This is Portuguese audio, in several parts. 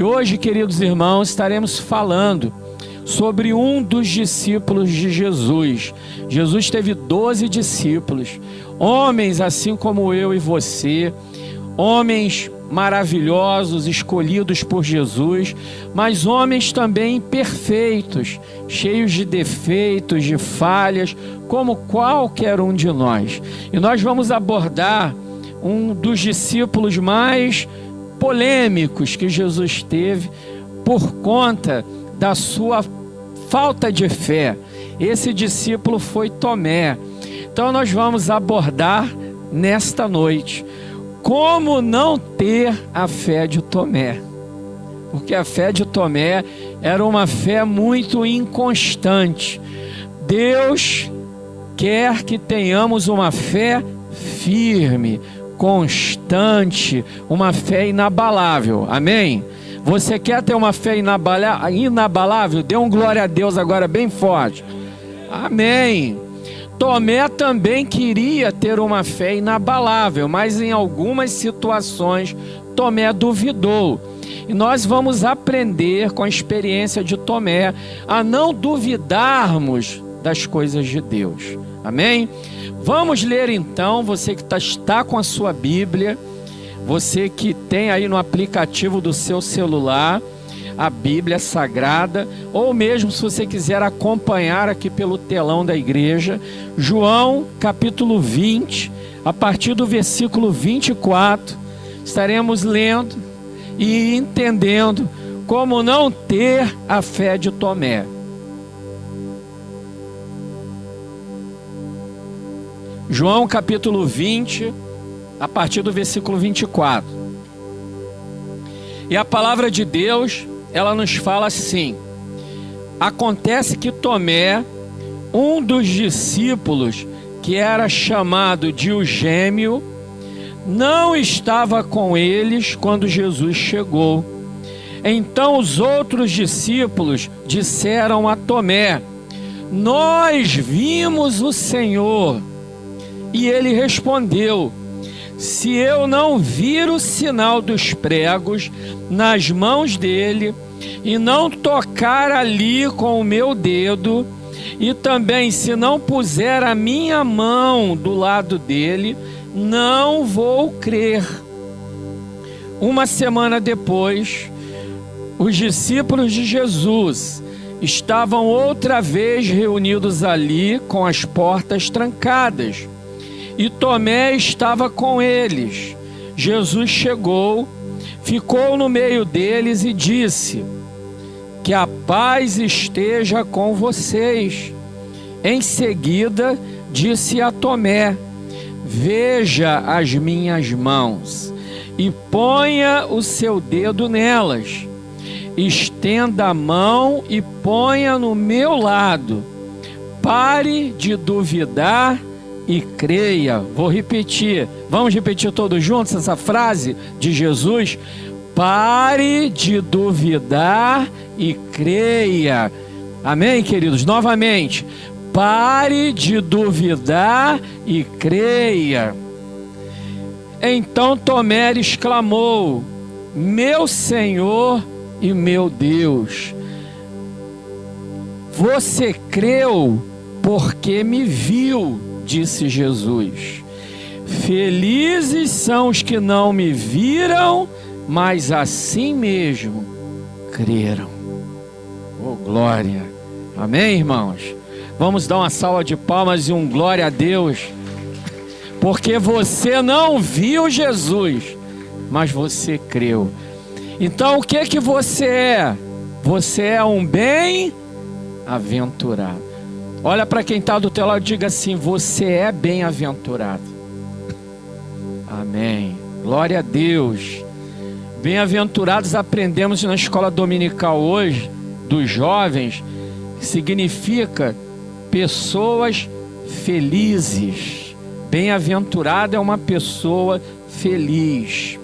Hoje, queridos irmãos, estaremos falando sobre um dos discípulos de Jesus. Jesus teve 12 discípulos, homens assim como eu e você, homens maravilhosos, escolhidos por Jesus, mas homens também imperfeitos, cheios de defeitos, de falhas, como qualquer um de nós. E nós vamos abordar um dos discípulos mais polêmicos que Jesus teve por conta da sua falta de fé. Esse discípulo foi Tomé. Então nós vamos abordar nesta noite como não ter a fé de Tomé, porque a fé de Tomé era uma fé muito inconstante. Deus quer que tenhamos uma fé firme, constante, uma fé inabalável. Amém? Você quer ter uma fé inabalável? Dê um glória a Deus agora bem forte. Amém. Tomé também queria ter uma fé inabalável, mas em algumas situações Tomé duvidou. E nós vamos aprender com a experiência de Tomé a não duvidarmos das coisas de Deus. Amém? Vamos ler então, você que está com a sua Bíblia, você que tem aí no aplicativo do seu celular a Bíblia Sagrada, ou mesmo se você quiser acompanhar aqui pelo telão da igreja, João capítulo 20, a partir do versículo 24, estaremos lendo e entendendo como não ter a fé de Tomé. João capítulo 20, a partir do versículo 24. E a palavra de Deus, ela nos fala assim: acontece que Tomé, um dos discípulos, que era chamado de o Gêmeo, não estava com eles quando Jesus chegou. Então os outros discípulos disseram a Tomé: nós vimos o Senhor. E ele respondeu: se eu não vir o sinal dos pregos nas mãos dele, e não tocar ali com o meu dedo, e também se não puser a minha mão do lado dele, não vou crer. Uma semana depois, os discípulos de Jesus estavam outra vez reunidos ali com as portas trancadas. E Tomé estava com eles. Jesus chegou, ficou no meio deles e disse: que a paz esteja com vocês. Em seguida, disse a Tomé: veja as minhas mãos e ponha o seu dedo nelas. Estenda a mão e ponha no meu lado. Pare de duvidar e creia. Vou repetir. Vamos repetir todos juntos essa frase de Jesus? Pare de duvidar e creia. Amém, queridos? Novamente. Pare de duvidar e creia. Então Tomé exclamou: meu Senhor e meu Deus. Você creu porque me viu, disse Jesus. Felizes são os que não me viram, mas assim mesmo creram. Oh, glória! Amém, irmãos? Vamos dar uma salva de palmas e um glória a Deus, porque você não viu Jesus, mas você creu. Então o que você é? Você é um bem-aventurado. Olha para quem está do teu lado e diga assim: você é bem-aventurado. Amém. Glória a Deus. Bem-aventurados aprendemos na escola dominical hoje, dos jovens, significa pessoas felizes. Bem-aventurado é uma pessoa feliz.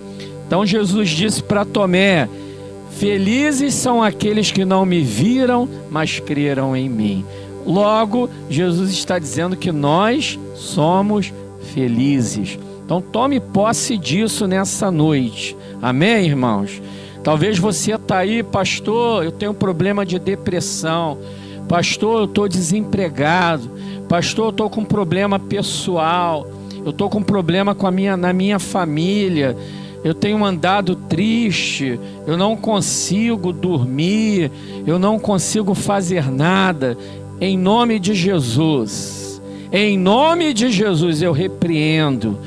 Então Jesus disse para Tomé: felizes são aqueles que não me viram, mas creram em mim. Logo, Jesus está dizendo que nós somos felizes. Então tome posse disso nessa noite. Amém, irmãos? Talvez você está aí, pastor, eu tenho um problema de depressão. Pastor, eu estou desempregado. Pastor, eu estou com um problema pessoal. Eu estou com um problema na minha família. Eu tenho andado triste. Eu não consigo dormir. Eu não consigo fazer nada. Em nome de Jesus. Em nome de Jesus eu repreendo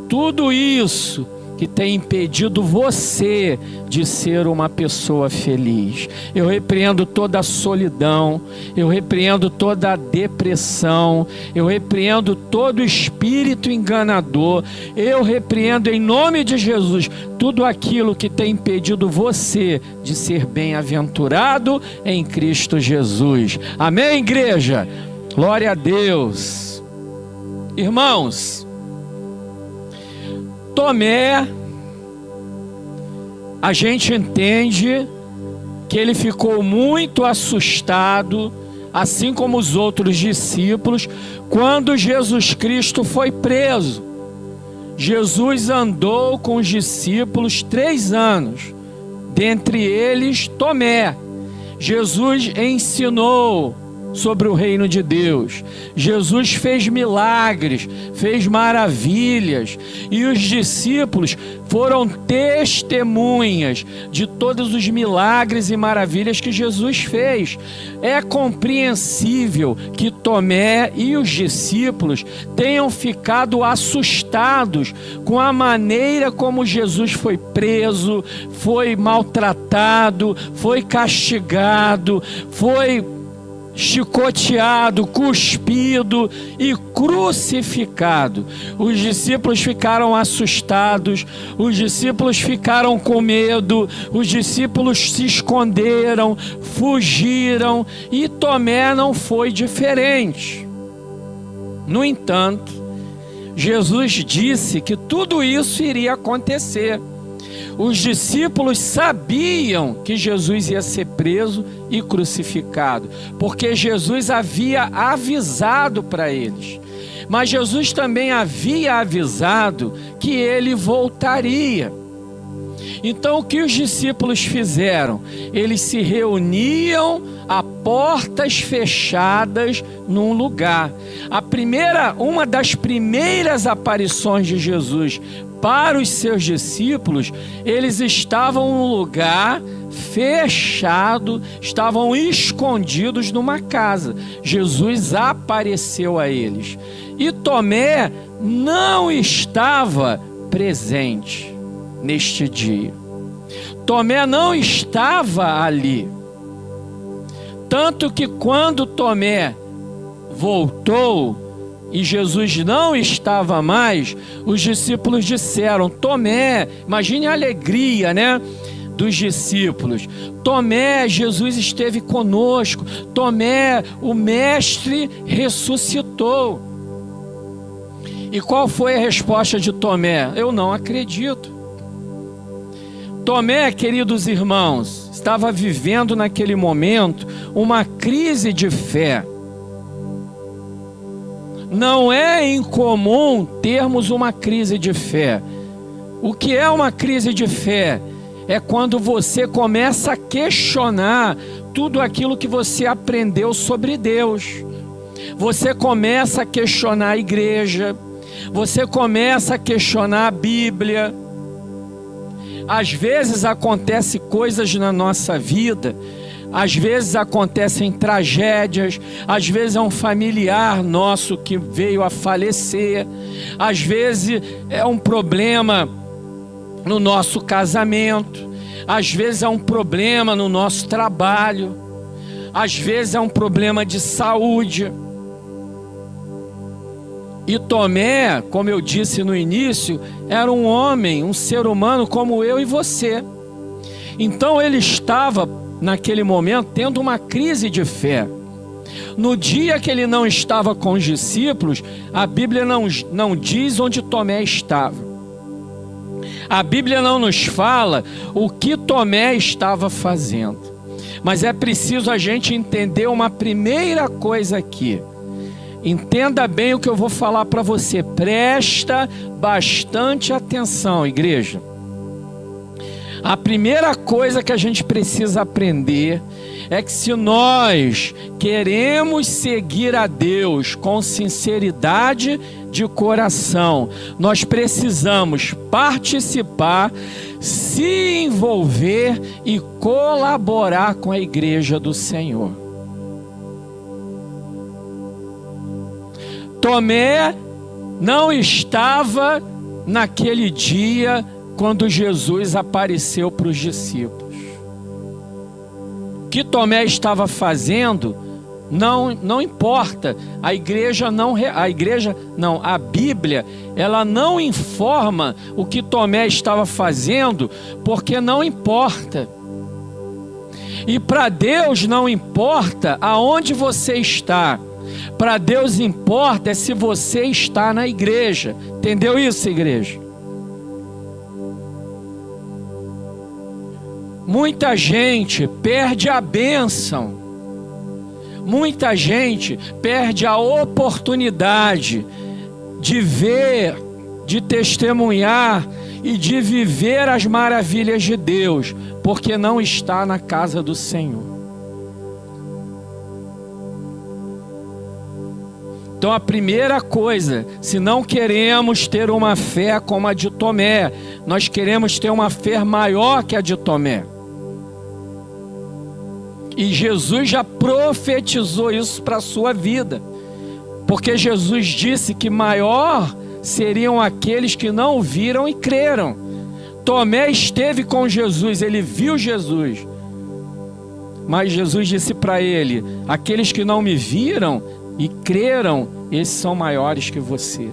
tudo isso que tem impedido você de ser uma pessoa feliz. Eu repreendo toda a solidão, eu repreendo toda a depressão, eu repreendo todo espírito enganador, eu repreendo em nome de Jesus tudo aquilo que tem impedido você de ser bem-aventurado em Cristo Jesus. Amém, igreja? Glória a Deus. Irmãos, Tomé, a gente entende que ele ficou muito assustado, assim como os outros discípulos, quando Jesus Cristo foi preso. Jesus andou com os discípulos 3 anos, dentre eles Tomé. Jesus ensinou sobre o reino de Deus. Jesus fez milagres, fez maravilhas, e os discípulos foram testemunhas de todos os milagres e maravilhas que Jesus fez. É compreensível que Tomé e os discípulos tenham ficado assustados com a maneira como Jesus foi preso, foi maltratado, foi castigado, foi chicoteado, cuspido e crucificado. Os discípulos ficaram assustados, os discípulos ficaram com medo, os discípulos se esconderam, fugiram, e Tomé não foi diferente. No entanto, Jesus disse que tudo isso iria acontecer. Os discípulos sabiam que Jesus ia ser preso e crucificado, porque Jesus havia avisado para eles. Mas Jesus também havia avisado que ele voltaria. Então o que os discípulos fizeram? Eles se reuniam a portas fechadas num lugar. Uma das primeiras aparições de Jesus para os seus discípulos, eles estavam num lugar fechado, estavam escondidos numa casa. Jesus apareceu a eles. E Tomé não estava presente neste dia. Tomé não estava ali. Tanto que quando Tomé voltou e Jesus não estava mais, os discípulos disseram: Tomé, imagine a alegria, né, dos discípulos. Tomé, Jesus esteve conosco. Tomé, o mestre ressuscitou. E qual foi a resposta de Tomé? Eu não acredito. Tomé, queridos irmãos, estava vivendo naquele momento uma crise de fé. Não é incomum termos uma crise de fé. O que é uma crise de fé? É quando você começa a questionar tudo aquilo que você aprendeu sobre Deus. Você começa a questionar a igreja. Você começa a questionar a Bíblia. Às vezes acontecem coisas na nossa vida. Às vezes acontecem tragédias, às vezes é um familiar nosso que veio a falecer, às vezes é um problema no nosso casamento, às vezes é um problema no nosso trabalho, às vezes é um problema de saúde. E Tomé, como eu disse no início, era um homem, um ser humano como eu e você. Então ele estava naquele momento tendo uma crise de fé. No dia que ele não estava com os discípulos, a Bíblia não diz onde Tomé estava. A Bíblia não nos fala o que Tomé estava fazendo. Mas é preciso a gente entender uma primeira coisa aqui. Entenda bem o que eu vou falar para você. Presta bastante atenção, igreja. A primeira coisa que a gente precisa aprender é que se nós queremos seguir a Deus com sinceridade de coração, nós precisamos participar, se envolver e colaborar com a igreja do Senhor. Tomé não estava naquele dia quando Jesus apareceu para os discípulos. O que Tomé estava fazendo não importa. A Bíblia, ela não informa o que Tomé estava fazendo, porque não importa. E para Deus não importa aonde você está. Para Deus importa é se você está na igreja. Entendeu isso, igreja? Muita gente perde a bênção. Muita gente perde a oportunidade de ver, de testemunhar e de viver as maravilhas de Deus, porque não está na casa do Senhor. Então a primeira coisa, se não queremos ter uma fé como a de Tomé, nós queremos ter uma fé maior que a de Tomé. E Jesus já profetizou isso para a sua vida, porque Jesus disse que maior seriam aqueles que não o viram e creram. Tomé esteve com Jesus, ele viu Jesus, mas Jesus disse para ele: aqueles que não me viram e creram, esses são maiores que você.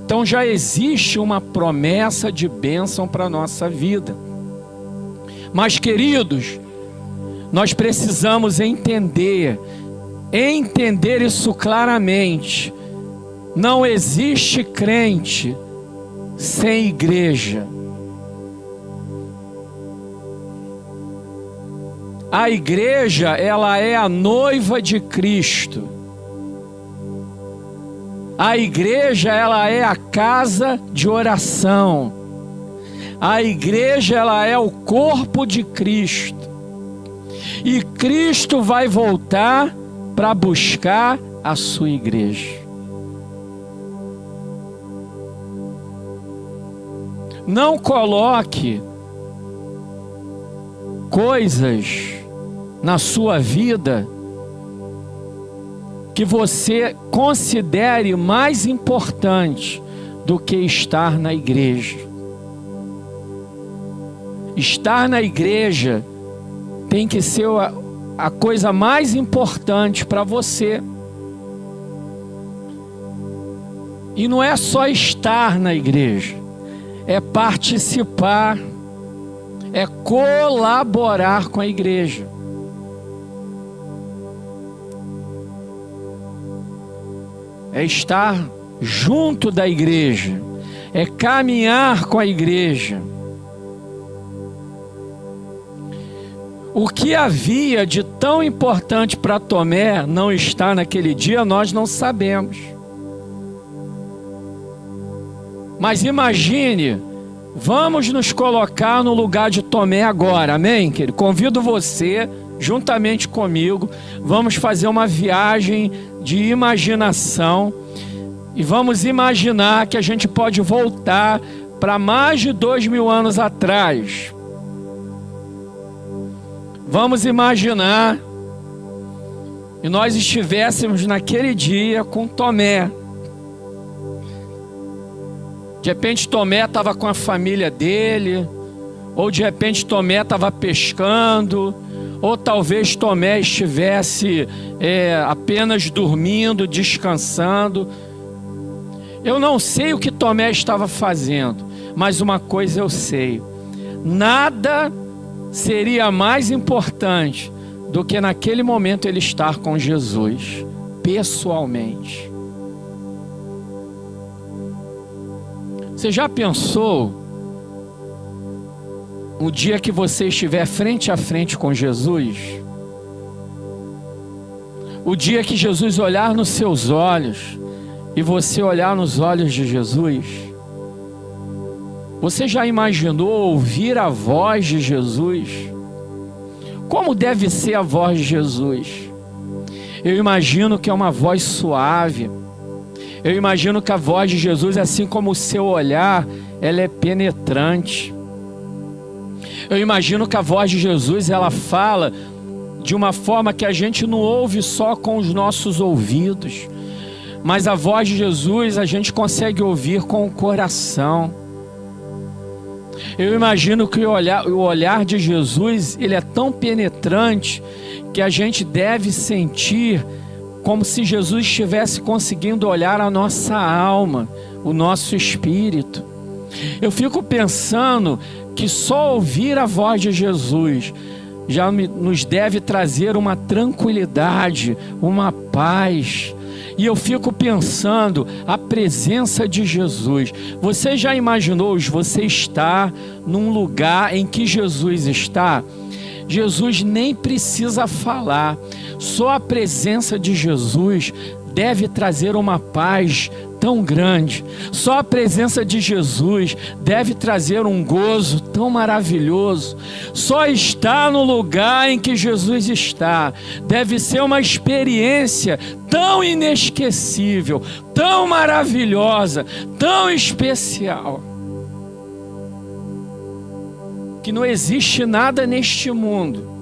Então já existe uma promessa de bênção para a nossa vida. Mas, queridos, nós precisamos entender isso claramente. Não existe crente sem igreja. A igreja, ela é a noiva de Cristo. A igreja, ela é a casa de oração. A igreja, ela é o corpo de Cristo. E Cristo vai voltar para buscar a sua igreja. Não coloque coisas na sua vida que você considere mais importante do que estar na igreja. Estar na igreja tem que ser a coisa mais importante para você. E não é só estar na igreja, é participar, é colaborar com a igreja. É estar junto da igreja, é caminhar com a igreja. O que havia de tão importante para Tomé não estar naquele dia, nós não sabemos. Mas imagine, vamos nos colocar no lugar de Tomé agora, amém, querido? Convido você, juntamente comigo, vamos fazer uma viagem de imaginação e vamos imaginar que a gente pode voltar para mais de 2000 anos atrás. Vamos imaginar que nós estivéssemos naquele dia com Tomé. De repente Tomé estava com a família dele, ou de repente Tomé estava pescando, ou talvez Tomé estivesse apenas dormindo, descansando. Eu não sei o que Tomé estava fazendo, mas uma coisa eu sei: nada seria mais importante do que naquele momento ele estar com Jesus, pessoalmente. Você já pensou o dia que você estiver frente a frente com Jesus? O dia que Jesus olhar nos seus olhos e você olhar nos olhos de Jesus? Você já imaginou ouvir a voz de Jesus? Como deve ser a voz de Jesus? Eu imagino que é uma voz suave. Eu imagino que a voz de Jesus, assim como o seu olhar, ela é penetrante. Eu imagino que a voz de Jesus, ela fala de uma forma que a gente não ouve só com os nossos ouvidos, mas a voz de Jesus a gente consegue ouvir com o coração. Eu imagino que o olhar de Jesus, ele é tão penetrante que a gente deve sentir como se Jesus estivesse conseguindo olhar a nossa alma, o nosso espírito. Eu fico pensando que só ouvir a voz de Jesus já nos deve trazer uma tranquilidade, uma paz. E eu fico pensando, a presença de Jesus. Você já imaginou, você está num lugar em que Jesus está? Jesus nem precisa falar, só a presença de Jesus deve trazer uma paz tão grande. Só a presença de Jesus deve trazer um gozo tão maravilhoso. Só estar no lugar em que Jesus está deve ser uma experiência tão inesquecível, tão maravilhosa, tão especial, que não existe nada neste mundo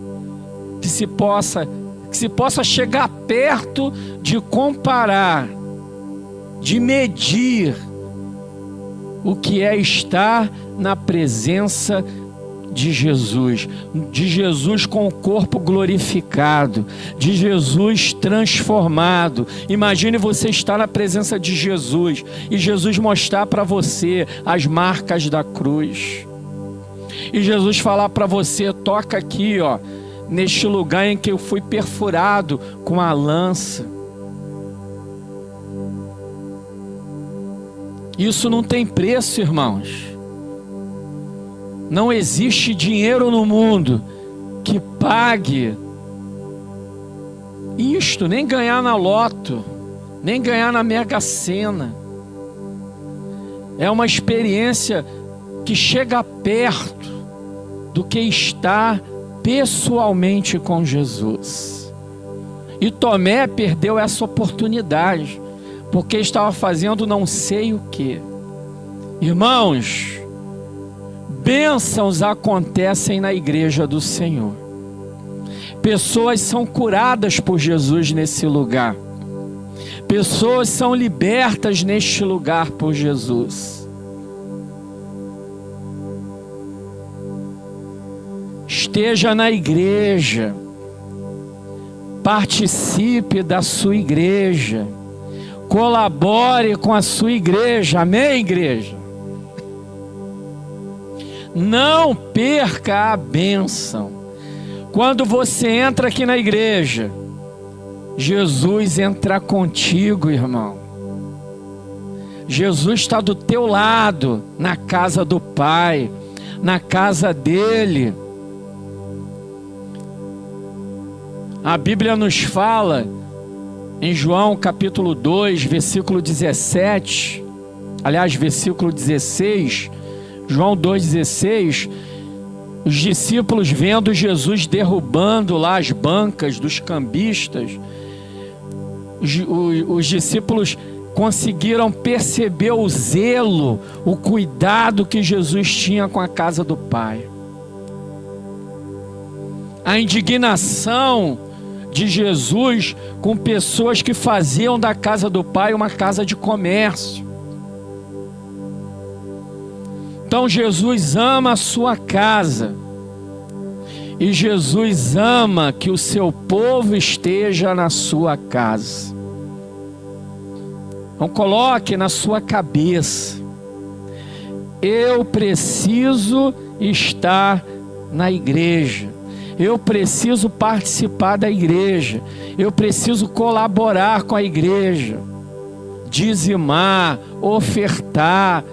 que se possa chegar perto de comparar, de medir o que é estar na presença de Jesus com o corpo glorificado, de Jesus transformado. Imagine você estar na presença de Jesus e Jesus mostrar para você as marcas da cruz. E Jesus falar para você: toca aqui, ó, neste lugar em que eu fui perfurado com a lança. Isso não tem preço, irmãos. Não existe dinheiro no mundo que pague isto, nem ganhar na loto, nem ganhar na Mega Sena. É uma experiência que chega perto do que estar pessoalmente com Jesus. E Tomé perdeu essa oportunidade, porque estava fazendo não sei o que. Irmãos, bênçãos acontecem na igreja do Senhor. Pessoas são curadas por Jesus nesse lugar. Pessoas são libertas neste lugar por Jesus. Esteja na igreja, participe da sua igreja, colabore com a sua igreja, amém, igreja? Não perca a bênção. Quando você entra aqui na igreja, Jesus entra contigo, irmão. Jesus está do teu lado, na casa do Pai, na casa dele. A Bíblia nos fala em João capítulo 2, versículo 17, aliás, versículo 16, João 2,16, os discípulos vendo Jesus derrubando lá as bancas dos cambistas, os discípulos conseguiram perceber o zelo, o cuidado que Jesus tinha com a casa do Pai. A indignação de Jesus com pessoas que faziam da casa do Pai uma casa de comércio. Então Jesus ama a sua casa, e Jesus ama que o seu povo esteja na sua casa. Então coloque na sua cabeça: eu preciso estar na igreja, eu preciso participar da igreja, eu preciso colaborar com a igreja, dizimar, ofertar,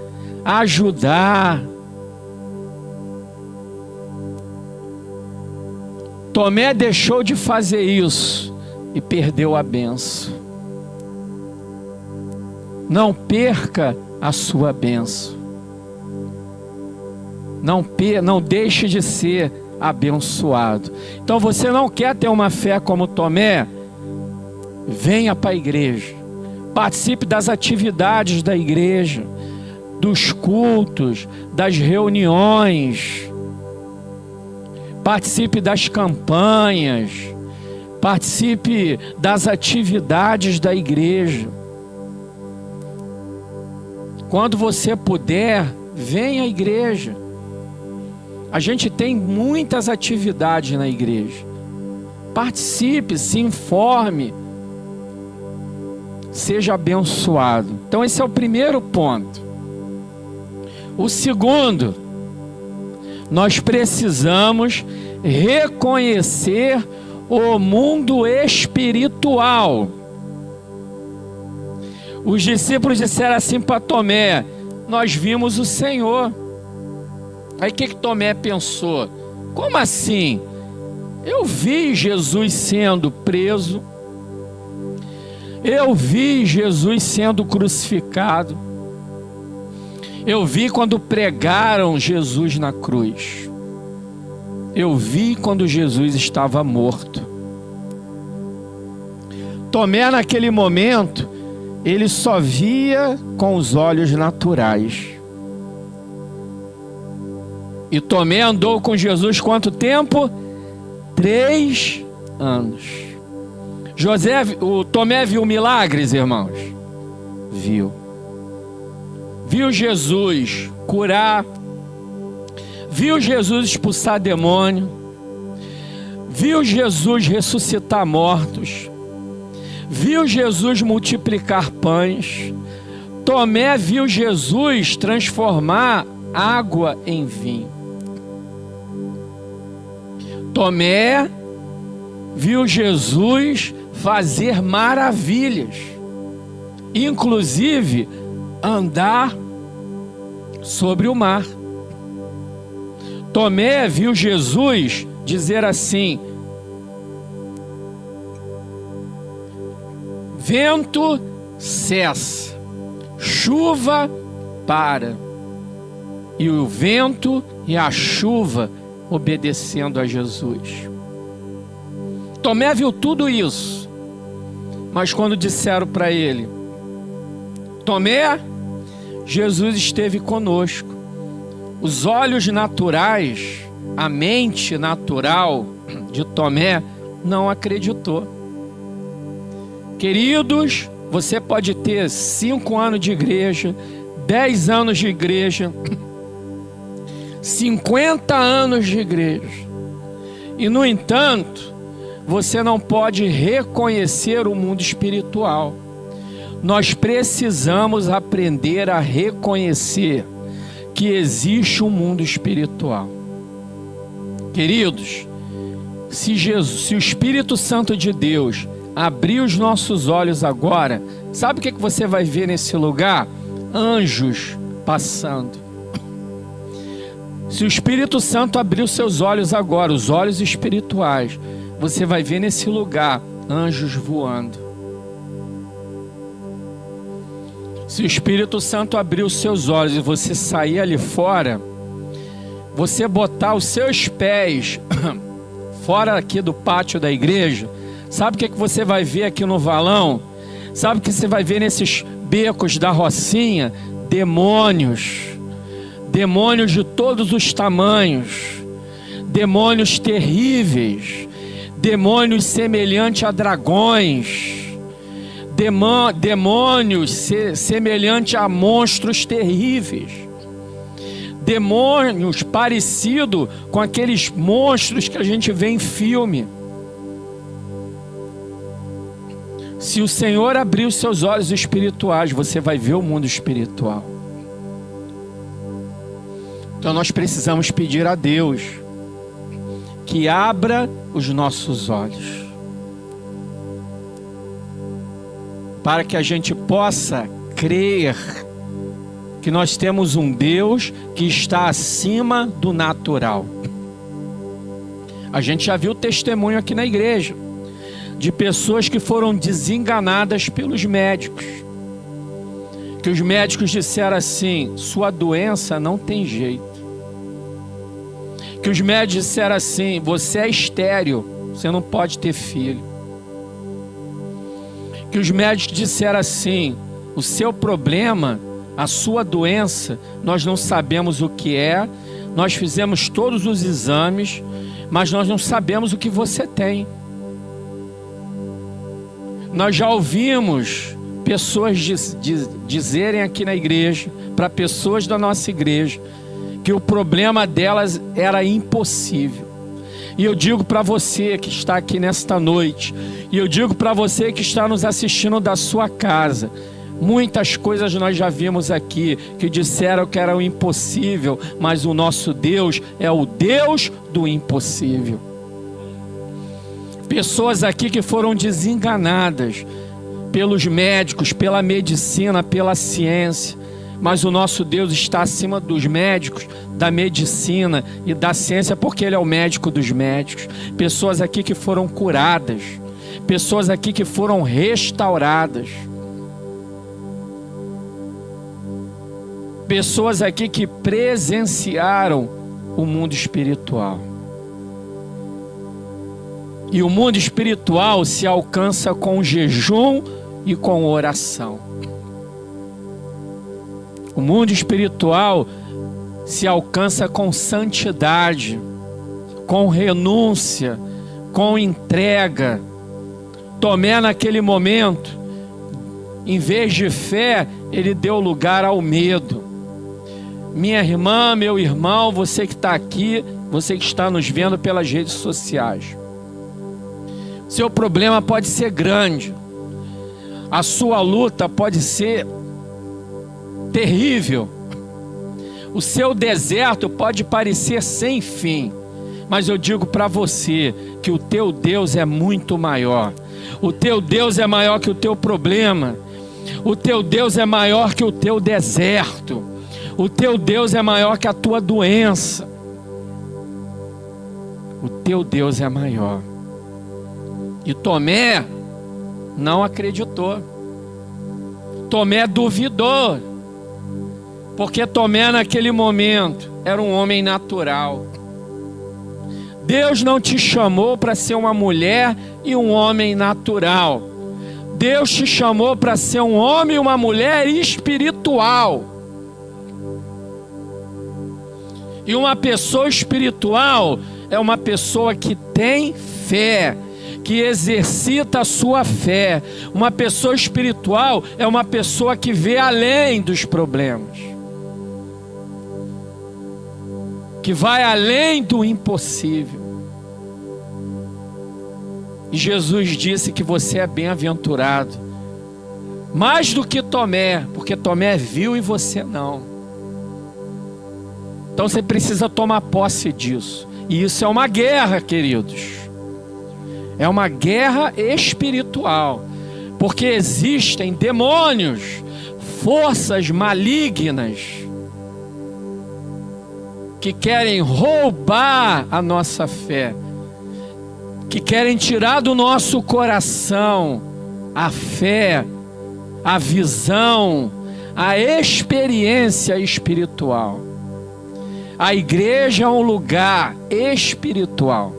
ajudar. Tomé deixou de fazer isso e perdeu a bênção. Não perca a sua bênção. Não deixe de ser abençoado. Então você não quer ter uma fé como Tomé? Venha para a igreja. Participe das atividades da igreja, dos cultos, das reuniões. Participe das campanhas. Participe das atividades da igreja. Quando você puder, venha à igreja. A gente tem muitas atividades na igreja. Participe, se informe. Seja abençoado. Então esse é o primeiro ponto. O segundo, nós precisamos reconhecer o mundo espiritual. Os discípulos disseram assim para Tomé: nós vimos o Senhor. Aí o que Tomé pensou? Como assim? Eu vi Jesus sendo preso, eu vi Jesus sendo crucificado, eu vi quando pregaram Jesus na cruz, eu vi quando Jesus estava morto. Tomé, naquele momento, ele só via com os olhos naturais. E Tomé andou com Jesus quanto tempo? 3 anos. Tomé viu milagres, irmãos? Viu. Viu Jesus curar. Viu Jesus expulsar demônio. Viu Jesus ressuscitar mortos. Viu Jesus multiplicar pães. Tomé viu Jesus transformar água em vinho. Tomé viu Jesus fazer maravilhas, inclusive andar sobre o mar. Tomé viu Jesus dizer assim: vento cessa, chuva para, e o vento e a chuva obedecendo a Jesus. Tomé viu tudo isso, mas quando disseram para ele: Tomé, Jesus esteve conosco. Os olhos naturais, a mente natural de Tomé não acreditou. Queridos, você pode ter 5 anos de igreja, 10 anos de igreja, 50 anos de igreja, e no entanto, você não pode reconhecer o mundo espiritual. Nós precisamos aprender a reconhecer que existe um mundo espiritual. Queridos, se o Espírito Santo de Deus abrir os nossos olhos agora, sabe o que você vai ver nesse lugar? Anjos passando. Se o Espírito Santo abrir os seus olhos agora, os olhos espirituais, você vai ver nesse lugar anjos voando. Se o Espírito Santo abrir os seus olhos e você sair ali fora, você botar os seus pés fora aqui do pátio da igreja, sabe o que você vai ver aqui no valão? Sabe o que você vai ver nesses becos da Rocinha? Demônios. Demônios de todos os tamanhos, demônios terríveis, demônios semelhantes a dragões, demônios semelhantes a monstros terríveis, demônios parecidos com aqueles monstros que a gente vê em filme. Se o Senhor abrir os seus olhos espirituais, você vai ver o mundo espiritual. Então nós precisamos pedir a Deus que abra os nossos olhos, para que a gente possa crer que nós temos um Deus que está acima do natural. A gente já viu testemunho aqui na igreja de pessoas que foram desenganadas pelos médicos, que os médicos disseram assim: sua doença não tem jeito, Que os médicos disseram assim: você é estéril, você não pode ter filho. Que os médicos disseram assim: o seu problema, a sua doença, nós não sabemos o que é, nós fizemos todos os exames, mas nós não sabemos o que você tem. Nós já ouvimos pessoas dizerem aqui na igreja, para pessoas da nossa igreja, que o problema delas era impossível. E eu digo para você que está aqui nesta noite, e eu digo para você que está nos assistindo da sua casa, muitas coisas nós já vimos aqui, que disseram que era o impossível, mas o nosso Deus é o Deus do impossível. Pessoas aqui que foram desenganadas pelos médicos, pela medicina, pela ciência, mas o nosso Deus está acima dos médicos, da medicina e da ciência, porque Ele é o médico dos médicos. Pessoas aqui que foram curadas, pessoas aqui que foram restauradas, pessoas aqui que presenciaram o mundo espiritual. E o mundo espiritual se alcança com jejum e com oração. O mundo espiritual se alcança com santidade, com renúncia, com entrega. Tomé, naquele momento, em vez de fé, ele deu lugar ao medo. Minha irmã, meu irmão, você que está aqui, você que está nos vendo pelas redes sociais, seu problema pode ser grande, a sua luta pode ser terrível, o seu deserto pode parecer sem fim, mas eu digo para você que o teu Deus é muito maior. O teu Deus é maior que o teu problema, o teu Deus é maior que o teu deserto, o teu Deus é maior que a tua doença, o teu Deus é maior. E Tomé não acreditou, Tomé duvidou, porque Tomé naquele momento era um homem natural. Deus não te chamou para ser uma mulher e um homem natural. Deus te chamou para ser um homem e uma mulher espiritual. E uma pessoa espiritual é uma pessoa que tem fé, que exercita a sua fé. Uma pessoa espiritual é uma pessoa que vê além dos problemas, que vai além do impossível. E Jesus disse que você é bem-aventurado, mais do que Tomé, porque Tomé viu e você não. Então você precisa tomar posse disso. E isso é uma guerra, queridos. É uma guerra espiritual, porque existem demônios, forças malignas, que querem roubar a nossa fé, que querem tirar do nosso coração a fé, a visão, a experiência espiritual. A igreja é um lugar espiritual,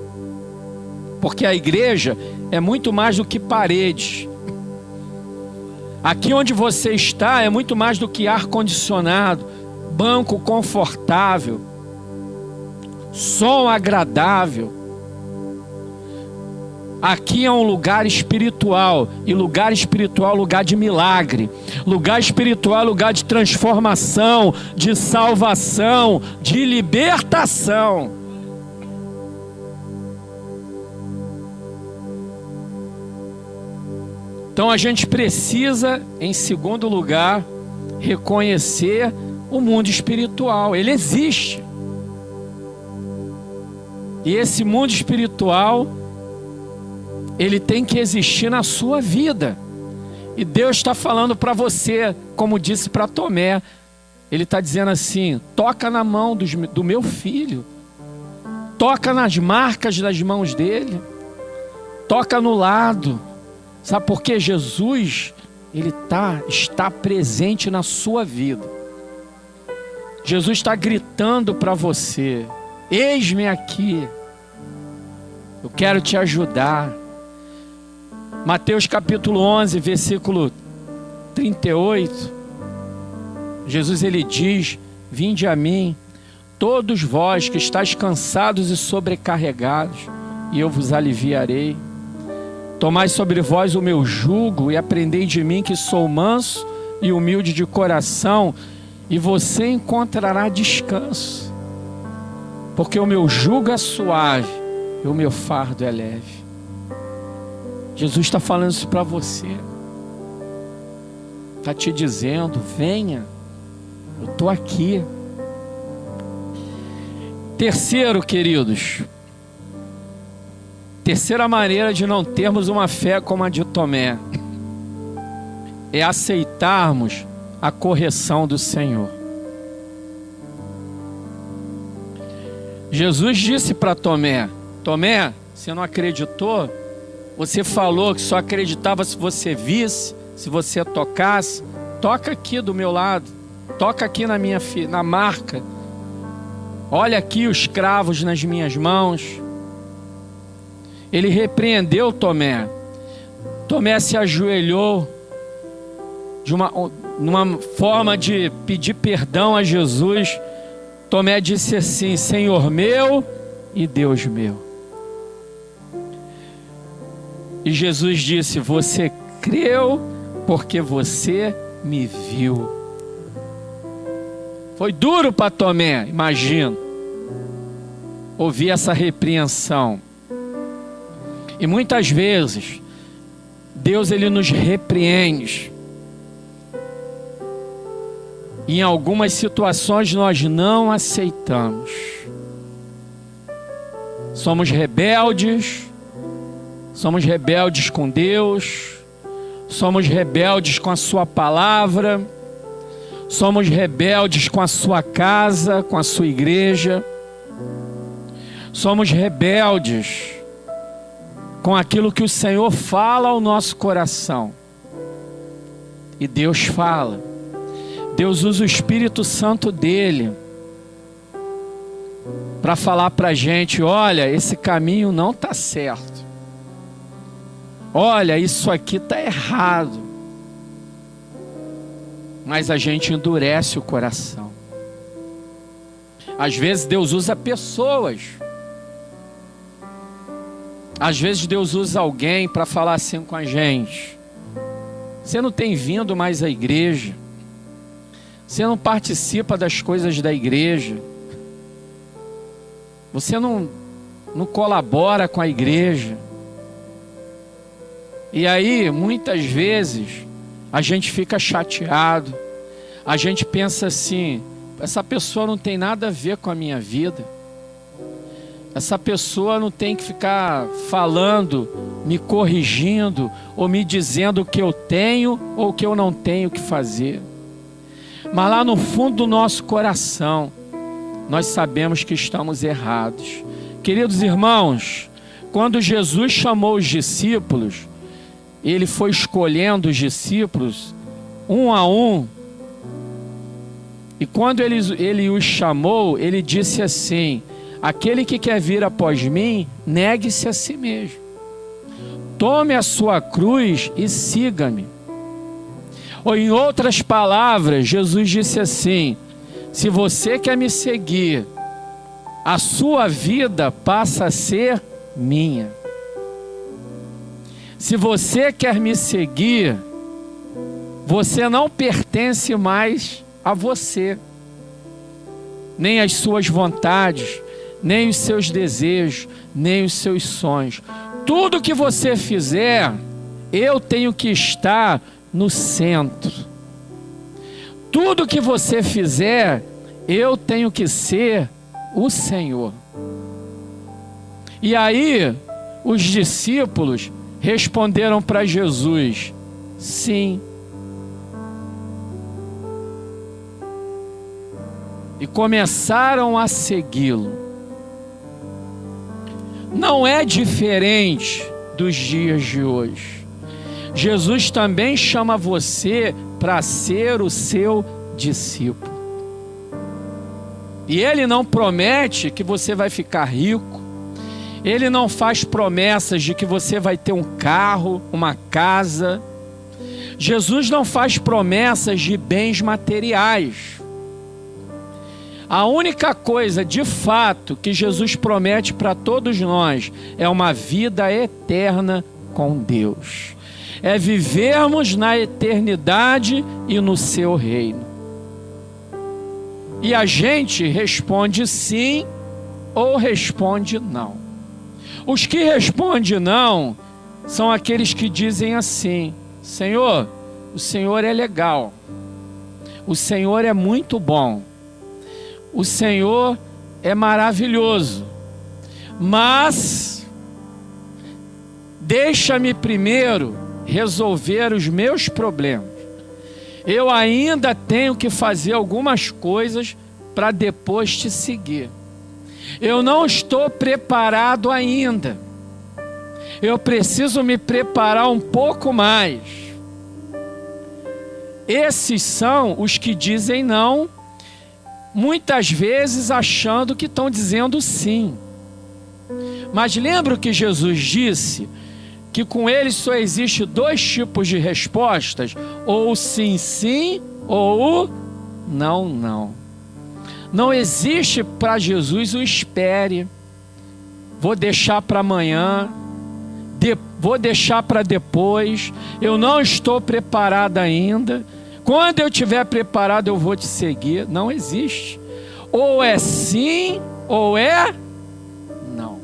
porque a igreja é muito mais do que paredes. Aqui onde você está é muito mais do que ar-condicionado, banco confortável, som agradável. Aqui é um lugar espiritual, e lugar espiritual é lugar de milagre. Lugar espiritual é lugar de transformação, de salvação, de libertação. Então a gente precisa, em segundo lugar, reconhecer o mundo espiritual. Ele existe. E esse mundo espiritual, ele tem que existir na sua vida. E Deus está falando para você, como disse para Tomé. Ele está dizendo assim: toca na mão do meu filho, toca nas marcas das mãos dele, toca no lado. Sabe por quê? Jesus, ele está presente na sua vida. Jesus está gritando para você: Eis-me aqui. Eu quero te ajudar. Mateus capítulo 11, versículo 38. Jesus ele diz: vinde a mim, todos vós que estáis cansados e sobrecarregados, e eu vos aliviarei. Tomai sobre vós o meu jugo e aprendei de mim, que sou manso e humilde de coração, e você encontrará descanso. Porque o meu jugo é suave e o meu fardo é leve. Jesus está falando isso para você. Está te dizendo: venha, eu estou aqui. Terceiro, queridos, terceira maneira de não termos uma fé como a de Tomé é aceitarmos a correção do Senhor. Jesus disse para Tomé: Tomé, você não acreditou? Você falou que só acreditava se você visse, se você tocasse. Toca aqui do meu lado, toca aqui na marca. Olha aqui os cravos nas minhas mãos. Ele repreendeu Tomé. Tomé se ajoelhou numa forma de pedir perdão a Jesus. Tomé disse assim: Senhor meu e Deus meu. E Jesus disse: você creu porque você me viu. Foi duro para Tomé, imagino, ouvir essa repreensão. E muitas vezes Deus ele nos repreende. E em algumas situações nós não aceitamos. Somos rebeldes com Deus, somos rebeldes com a sua palavra, somos rebeldes com a sua casa, com a sua igreja, somos rebeldes com aquilo que o Senhor fala ao nosso coração. E Deus fala. Deus usa o Espírito Santo dele para falar para a gente: olha, esse caminho não está certo. Olha, isso aqui está errado. Mas a gente endurece o coração. Às vezes Deus usa pessoas. Às vezes Deus usa alguém para falar assim com a gente: você não tem vindo mais à igreja. Você não participa das coisas da igreja. Você não colabora com a igreja. E aí, muitas vezes, a gente fica chateado. A gente pensa assim: essa pessoa não tem nada a ver com a minha vida. Essa pessoa não tem que ficar falando, me corrigindo, ou me dizendo o que eu tenho ou o que eu não tenho que fazer. Mas lá no fundo do nosso coração, nós sabemos que estamos errados. Queridos irmãos, quando Jesus chamou os discípulos, ele foi escolhendo os discípulos um a um. E quando ele os chamou, ele disse assim: aquele que quer vir após mim, negue-se a si mesmo. Tome a sua cruz e siga-me. Ou em outras palavras, Jesus disse assim: se você quer me seguir, a sua vida passa a ser minha. Se você quer me seguir, você não pertence mais a você, nem as suas vontades, nem os seus desejos, nem os seus sonhos. Tudo que você fizer, eu tenho que estar no centro. Tudo que você fizer, eu tenho que ser o Senhor. E aí, os discípulos responderam para Jesus: sim. E começaram a segui-lo. Não é diferente dos dias de hoje. Jesus também chama você para ser o seu discípulo. E Ele não promete que você vai ficar rico. Ele não faz promessas de que você vai ter um carro, uma casa. Jesus não faz promessas de bens materiais. A única coisa, de fato, que Jesus promete para todos nós é uma vida eterna com Deus. É vivermos na eternidade e no seu reino. E a gente responde sim ou responde não. Os que respondem não são aqueles que dizem assim: Senhor, o Senhor é legal, o Senhor é muito bom, o Senhor é maravilhoso, mas deixa-me primeiro resolver os meus problemas. Eu ainda tenho que fazer algumas coisas para depois te seguir. Eu não estou preparado ainda. Eu preciso me preparar um pouco mais. Esses são os que dizem não, muitas vezes achando que estão dizendo sim. Mas lembra o que Jesus disse? Que com eles só existe dois tipos de respostas: ou sim, sim, ou não, não. Não existe para Jesus o espere, vou deixar para amanhã, vou deixar para depois, eu não estou preparado ainda, quando eu estiver preparado eu vou te seguir. Não existe. Ou é sim, ou é não.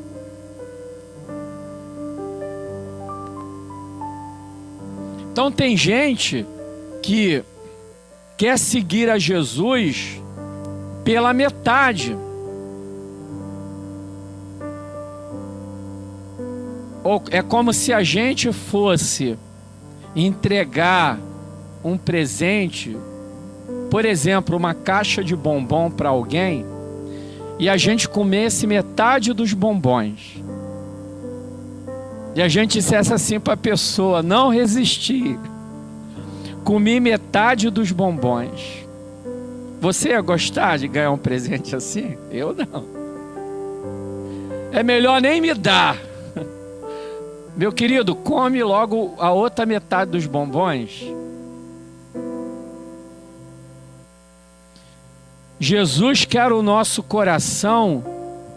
Então tem gente que quer seguir a Jesus pela metade. Ou é como se a gente fosse entregar um presente, por exemplo, uma caixa de bombom para alguém, e a gente comesse metade dos bombons. E a gente dissesse assim para a pessoa: não resisti, comi metade dos bombons. Você ia gostar de ganhar um presente assim? Eu não. É melhor nem me dar. Meu querido, come logo a outra metade dos bombons. Jesus quer o nosso coração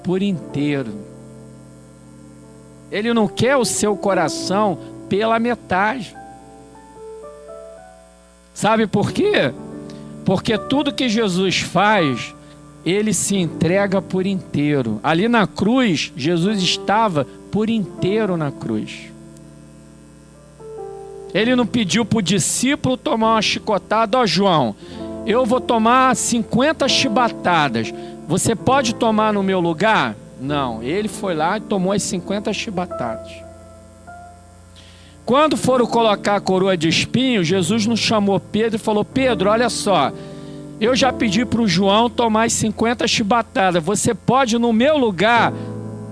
por inteiro. Ele não quer o seu coração pela metade. Sabe por quê? Porque tudo que Jesus faz, Ele se entrega por inteiro. Ali na cruz, Jesus estava por inteiro na cruz. Ele não pediu para o discípulo tomar uma chicotada: ó João, eu vou tomar 50 chibatadas, você pode tomar no meu lugar? Não, ele foi lá e tomou as 50 chibatadas. Quando foram colocar a coroa de espinhos, Jesus não chamou Pedro e falou: Pedro, olha só, eu já pedi para o João tomar as 50 chibatadas, você pode no meu lugar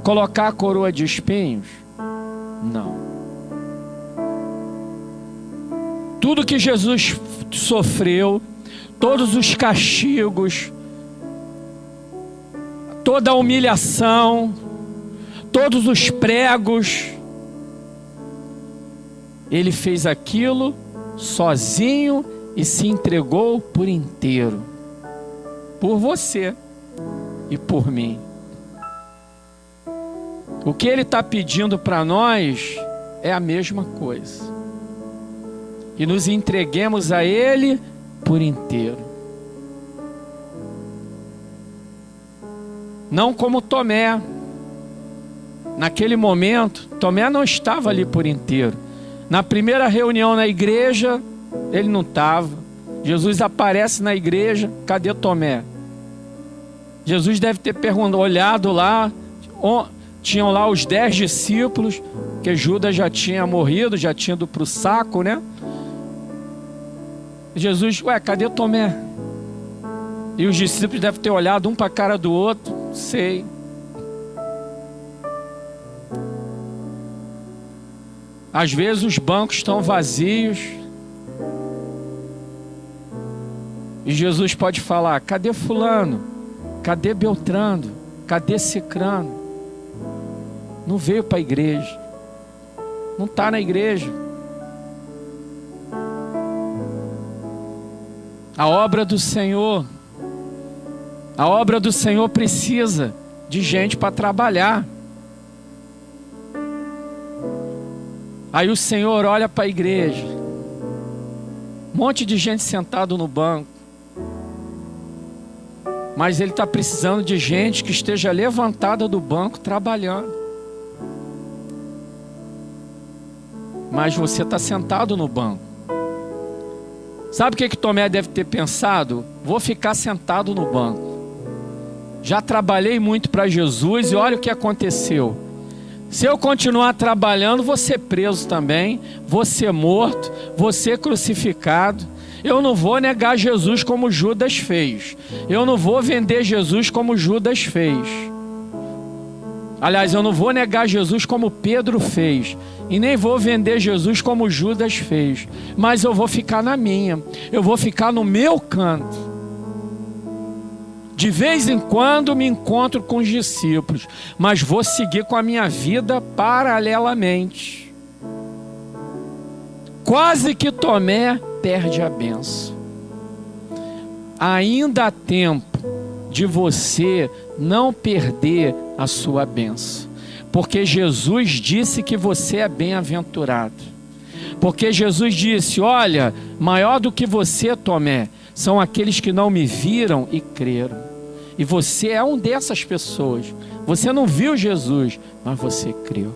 colocar a coroa de espinhos? Não. Tudo que Jesus sofreu, todos os castigos, toda a humilhação, todos os pregos, Ele fez aquilo sozinho e se entregou por inteiro, por você e por mim. O que Ele está pedindo para nós é a mesma coisa. E nos entreguemos a Ele por inteiro. Não como Tomé. Naquele momento, Tomé não estava ali por inteiro. Na primeira reunião na igreja, ele não estava. Jesus aparece na igreja: cadê Tomé? Jesus deve ter olhado lá, tinham lá os 10 discípulos, que Judas já tinha morrido, já tinha ido para o saco, né? Jesus: ué, cadê Tomé? E os discípulos devem ter olhado um para a cara do outro: sei. Às vezes os bancos estão vazios e Jesus pode falar: cadê fulano? Cadê Beltrano? Cadê Cicrano? Não veio para a igreja. Não está na igreja. A obra do Senhor precisa de gente para trabalhar. Aí o Senhor olha para a igreja, um monte de gente sentado no banco, mas Ele está precisando de gente que esteja levantada do banco trabalhando. Mas você está sentado no banco. Sabe o que Tomé deve ter pensado? Vou ficar sentado no banco. Já trabalhei muito para Jesus e olha o que aconteceu. Se eu continuar trabalhando, vou ser preso também, vou ser morto, vou ser crucificado. Eu não vou negar Jesus como Judas fez. Eu não vou vender Jesus como Judas fez. Aliás, eu não vou negar Jesus como Pedro fez. E nem vou vender Jesus como Judas fez. Mas eu vou ficar na minha. Eu vou ficar no meu canto. De vez em quando me encontro com os discípulos, mas vou seguir com a minha vida paralelamente. Quase que Tomé perde a bênção. Ainda há tempo de você não perder a sua bênção, porque Jesus disse que você é bem-aventurado. Porque Jesus disse: olha, maior do que você, Tomé, são aqueles que não me viram e creram. E você é um dessas pessoas. Você não viu Jesus, mas você creu.